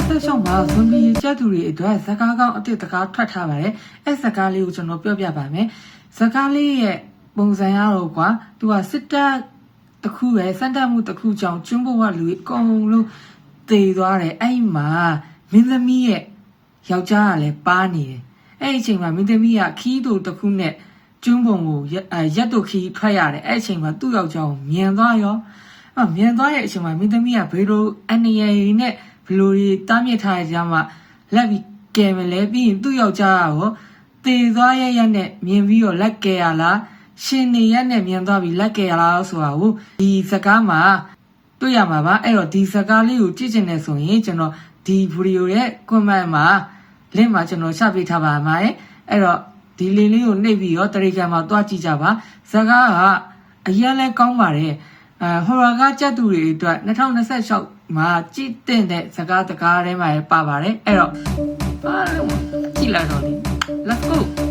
ဆက်ရှောင်းမှာဇွန်ဘီကျက်သူတွေအတွက်ဇကားကောင်းအတစ်တကားထွက်ထားပါတယ်အဲဇကားလေးကိုကျွန်တော်ပြောပြပါမယ်ဇကားလေးရဲ့ပုံစံရတော့ကွာသူကစစ်တပ်တခုပဲစံတက်မှုတခုကြောင့်ကျွန်းဘဝလူအကုန်လုံးတည်သွားတယ်အဲ့မှာမင်းသမီးရဲ့ယောက်ျားကလည်းပါနေတယ်အဲ့ဒီအချိန်မှာမင်းသမီးကခီးတူတခုနဲ့ကျွန်းပုံကိုရက်တူခီးထွက်ရတယ်အဲ့အချိန်မှာသူ့ယောက်ျားကိုမြင်သွားရောမြင်သွားတဲ့အချိန်မှာမင်းသမီးကဘေလိုအနေရည်နဲ့ဘလိုတွေတားမြစ်ထားကြမှာလက်ပြီးကဲမလဲပြီးရင်သူ့ယောက်ျားကိုတည်သွားရက်နဲ့မြင်ပြီးတော့လက်ကဲရလားရှင်နေရက်နဲ့မြင်သွားပြီးလက်ကဲရလားဆိုတာကိုဒီစကားမှာတွေ့ရမှာပါအဲ့တော့ဒီစကားလေးကိုကြည့်ချင်တယ်ဆိုရင်ကျွန်တော်ဒီဗီဒီယိုရဲ့ comment မှာ link မှာကျွန်တော်ချပေးထားပါမှာအဲ့တော့ဒီ link လေးကိုနှိပ်ပြီးတော့ Telegram မှာတွားကြည့်ကြပါစကားကအရင်လဲကောင်းပါတယ်ဟိုရာကကြက်သူတွေအတွက်2026မှာကြည့်တဲ့စကားတကားထဲမှာပါပါတယ်အဲ့တော့အားလုံးကြည့်လိုက်တော့လေ let's go